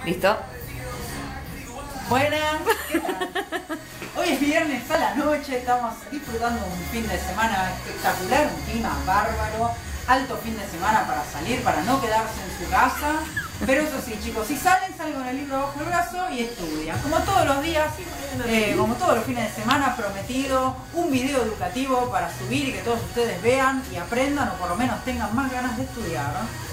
¿Listo? Buenas, ¿qué tal? Hoy es viernes a la noche, estamos disfrutando un fin de semana espectacular, un clima bárbaro, alto fin de semana para salir, para no quedarse en su casa. Pero eso sí, chicos, si salen, salgan con el libro bajo el brazo y estudian. Como todos los días, como todos los fines de semana, prometido un video educativo para subir y que todos ustedes vean y aprendan, o por lo menos tengan más ganas de estudiar, ¿no?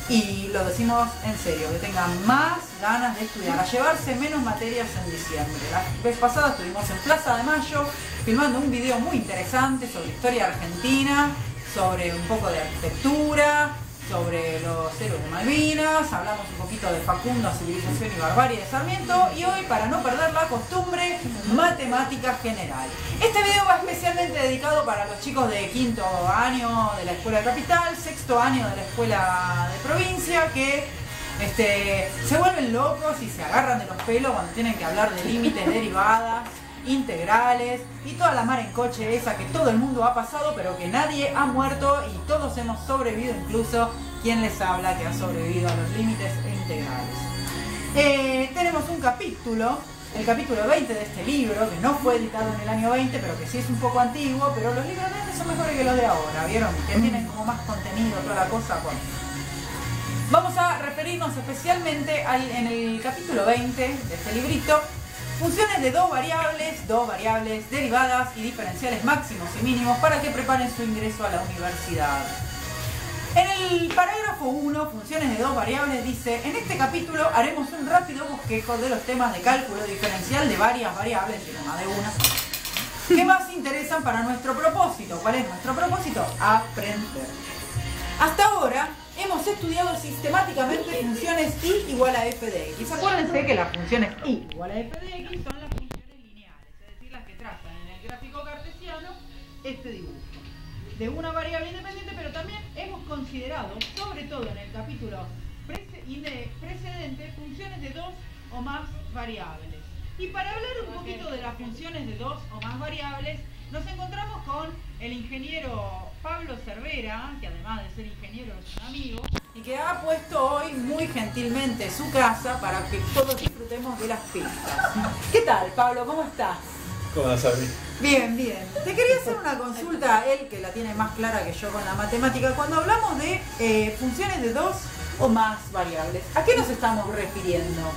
Y lo decimos en serio, que tengan más ganas de estudiar, a llevarse menos materias en diciembre. La vez pasada estuvimos en Plaza de Mayo filmando un video muy interesante sobre historia argentina, sobre un poco de arquitectura, sobre los héroes de Malvinas, hablamos un poquito de Facundo, civilización y barbarie de Sarmiento, y hoy, para no perder la costumbre, matemática general. Este video va especialmente dedicado para los chicos de quinto año de la escuela de capital, sexto año de la escuela de provincia, que se vuelven locos y se agarran de los pelos cuando tienen que hablar de límites, derivadas, integrales y toda la mar en coche esa que todo el mundo ha pasado pero que nadie ha muerto y todos hemos sobrevivido, incluso quien les habla que ha sobrevivido a los límites integrales. Tenemos un capítulo, el capítulo 20 de este libro, que no fue editado en el año 20 pero que sí es un poco antiguo, pero los libros de antes son mejores que los de ahora, ¿vieron? Que tienen como más contenido, toda la cosa. Bueno, vamos a referirnos especialmente en el capítulo 20 de este librito. Funciones de dos variables, derivadas y diferenciales máximos y mínimos para que preparen su ingreso a la universidad. En el parágrafo 1, funciones de dos variables, dice: en este capítulo haremos un rápido bosquejo de los temas de cálculo diferencial de varias variables, y no más de una, que más interesan para nuestro propósito. ¿Cuál es nuestro propósito? Aprender. Hasta ahora hemos estudiado sistemáticamente funciones y igual a f de x. Acuérdense que las funciones y igual a f de x son las funciones lineales, es decir, las que trazan en el gráfico cartesiano este dibujo de una variable independiente, pero también hemos considerado, sobre todo en el capítulo precedente, funciones de dos o más variables. Y para hablar un poquito de las funciones de dos o más variables, nos encontramos con el ingeniero Pablo Cervera, que además de ser ingeniero es un amigo, y que ha puesto hoy muy gentilmente su casa para que todos disfrutemos de las pistas. ¿Qué tal, Pablo? ¿Cómo estás? ¿Cómo vas, Sabri? Bien, bien. Te quería hacer una consulta a él, que la tiene más clara que yo con la matemática. Cuando hablamos de funciones de dos o más variables, ¿a qué nos estamos refiriendo?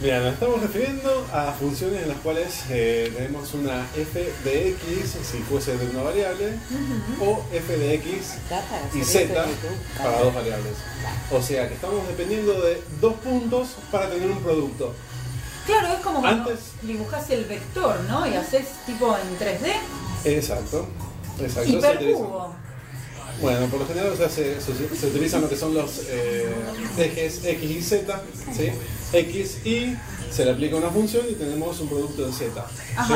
Mira, nos estamos refiriendo a funciones en las cuales tenemos una f de x si fuese de una variable, o f de x y z para dos variables. O sea que estamos dependiendo de dos puntos para tener un producto. Claro, es como cuando dibujás el vector, ¿no? Y haces tipo en 3D. Exacto. Hipercubo. Bueno, por lo general se utilizan lo que son los ejes x y z, ¿sí? X y se le aplica una función y tenemos un producto de z, ¿sí?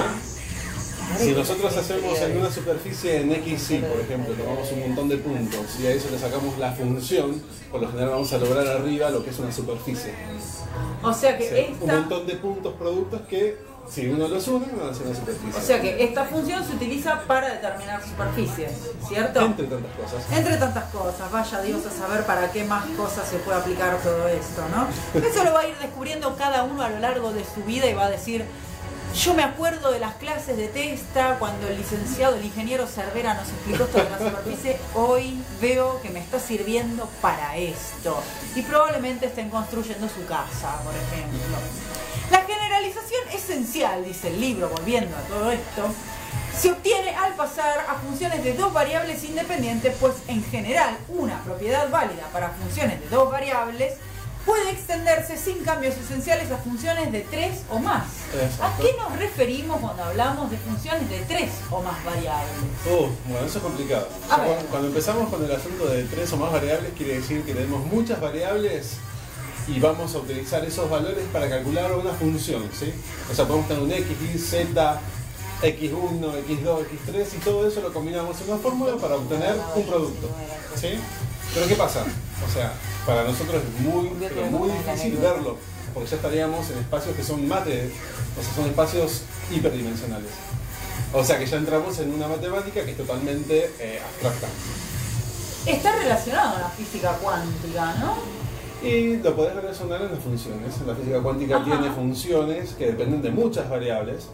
Si nosotros hacemos en una superficie en x y, por ejemplo, tomamos un montón de puntos y a eso le sacamos la función, por lo general vamos a lograr arriba lo que es una superficie. O sea que ¿sí? Un montón de puntos, productos que, si uno los une, van a ser una superficie. O sea que esta función se utiliza para determinar superficies, ¿cierto? Entre tantas cosas. Entre tantas cosas. Vaya Dios a saber para qué más cosas se puede aplicar todo esto, ¿no? Eso lo va a ir descubriendo cada uno a lo largo de su vida y va a decir: yo me acuerdo de las clases de Testa cuando el licenciado, el ingeniero Cervera nos explicó esto de la superficie. Hoy veo que me está sirviendo para esto. Y probablemente estén construyendo su casa, por ejemplo. La generalización esencial, dice el libro, volviendo a todo esto, se obtiene al pasar a funciones de dos variables independientes, pues en general una propiedad válida para funciones de dos variables puede extenderse sin cambios esenciales a funciones de tres o más. Exacto. ¿A qué nos referimos cuando hablamos de funciones de tres o más variables? Bueno, eso es complicado. O sea, cuando empezamos con el asunto de tres o más variables, quiere decir que tenemos muchas variables y vamos a utilizar esos valores para calcular una función, ¿sí? O sea, podemos tener un x, y, z, x1, x2, x3 y todo eso lo combinamos en una fórmula para obtener un producto, ¿sí? Pero ¿qué pasa? O sea, para nosotros es muy difícil verlo, porque ya estaríamos en espacios que son son espacios hiperdimensionales. O sea que ya entramos en una matemática que es totalmente abstracta. Está relacionado a la física cuántica, ¿no? Y lo podés relacionar en las funciones. La física cuántica tiene funciones que dependen de muchas variables.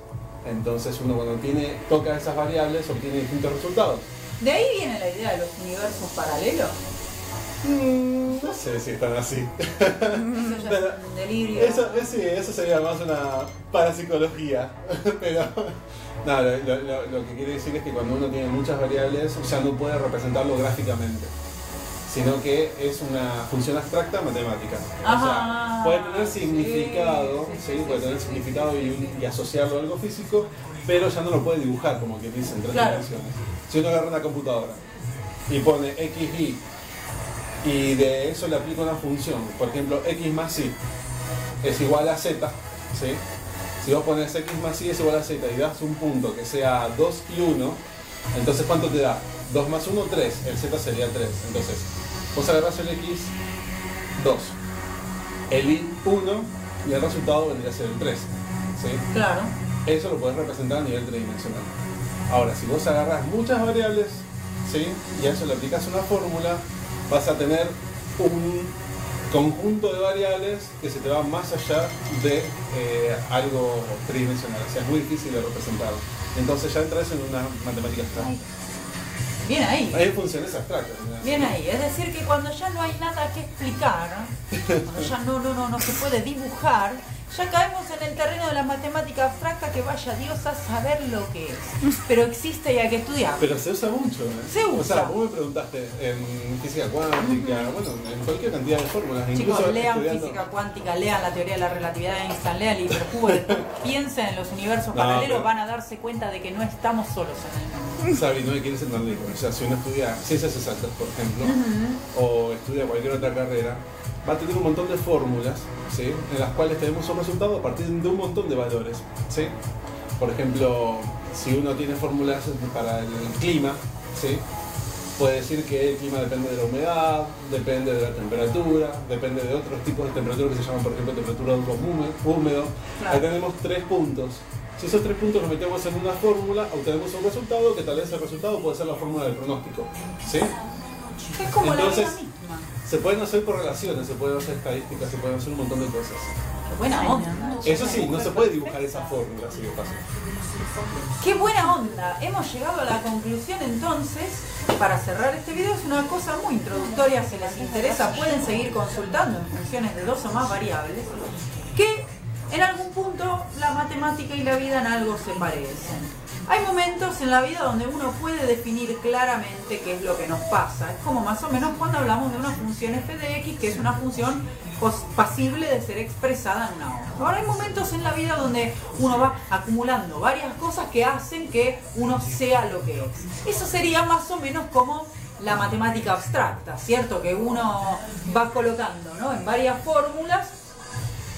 Entonces uno cuando toca esas variables obtiene distintos resultados. ¿De ahí viene la idea de los universos paralelos? No sé si están así. Eso ya es un delirio. Eso sería más una parapsicología. Pero no, lo que quiere decir es que cuando uno tiene muchas variables ya no puede representarlo gráficamente, sino que es una función abstracta matemática. O sea, puede tener significado, puede tener significado y asociarlo a algo físico, pero ya no lo puede dibujar, como que dicen, en tres dimensiones. Si uno agarra una computadora y pone x, y y de eso le aplica una función, por ejemplo, x más y es igual a z, ¿sí? Si vos pones x más y es igual a z y das un punto que sea 2 y 1, entonces ¿cuánto te da? 2 más 1, 3, el z sería 3. Entonces, vos agarrás el x, 2, el y, 1, y el resultado vendría a ser el 3, ¿sí? Claro. Eso lo podés representar a nivel tridimensional. Ahora, si vos agarrás muchas variables, ¿sí? Y a eso le aplicas una fórmula, vas a tener un conjunto de variables que se te va más allá de algo tridimensional. O sea, es muy difícil de representar. Entonces ya entras en una matemática abstracta. Bien ahí. Hay funciones abstractas. Bien ahí. Es decir, que cuando ya no hay nada que explicar, cuando ya no se puede dibujar, ya caemos en el terreno de la matemática abstracta, que vaya Dios a saber lo que es. Pero existe y hay que estudiar. Pero se usa mucho, ¿eh? Se usa. O sea, vos me preguntaste en física cuántica, bueno, en cualquier cantidad de fórmulas. Chicos, incluso lean estudiando... física cuántica, lean la teoría de la relatividad de Einstein, lean el libro Hubble, piensen en los universos paralelos, pero... van a darse cuenta de que no estamos solos en el mundo. Sabi, no me quieres entender. O sea, si uno estudia ciencias exactas, por ejemplo, o estudia cualquier otra carrera, va a tener un montón de fórmulas, ¿sí? En las cuales tenemos un resultado a partir de un montón de valores, ¿sí? Por ejemplo, si uno tiene fórmulas para el clima, ¿sí? Puede decir que el clima depende de la humedad, depende de la temperatura, depende de otros tipos de temperatura que se llaman, por ejemplo, temperatura de húmedo. Claro. Ahí tenemos 3 puntos. Si esos 3 puntos los metemos en una fórmula, obtenemos un resultado que tal vez el resultado puede ser la fórmula del pronóstico, ¿sí? Es como entonces, la vida misma. Se pueden hacer correlaciones, se pueden hacer estadísticas, se pueden hacer un montón de cosas. Qué buena onda. Eso sí, no se puede dibujar esa fórmula, así de fácil. Qué buena onda. Hemos llegado a la conclusión entonces, para cerrar este video, es una cosa muy introductoria, si les interesa pueden seguir consultando en funciones de 2 o más variables, que en algún punto la matemática y la vida en algo se parecen. Hay momentos en la vida donde uno puede definir claramente qué es lo que nos pasa. Es como más o menos cuando hablamos de una función f de x, que es una función pasible de ser expresada en una hoja. Ahora hay momentos en la vida donde uno va acumulando varias cosas que hacen que uno sea lo que es. Eso sería más o menos como la matemática abstracta, ¿cierto? Que uno va colocando, ¿no?, en varias fórmulas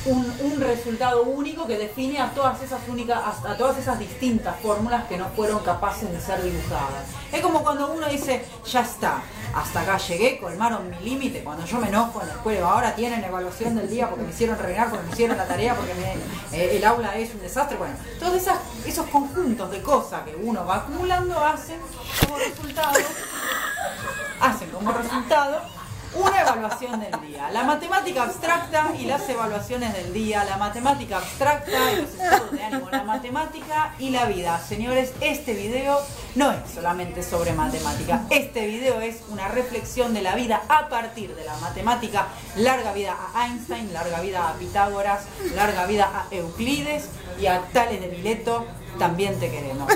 un resultado único que define a todas esas distintas fórmulas que no fueron capaces de ser dibujadas. Es como cuando uno dice, ya está, hasta acá llegué, colmaron mi límite. Cuando yo me enojo en la escuela, ahora tienen evaluación del día porque me hicieron renegar, porque me hicieron la tarea, porque el aula es un desastre. Bueno, todos esos conjuntos de cosas que uno va acumulando hacen como resultado una evaluación del día. La matemática abstracta y las evaluaciones del día, la matemática abstracta y los estados de ánimo, la matemática y la vida. Señores, este video no es solamente sobre matemática. Este video es una reflexión de la vida a partir de la matemática. Larga vida a Einstein, larga vida a Pitágoras, larga vida a Euclides y a Tales de Mileto. También te queremos.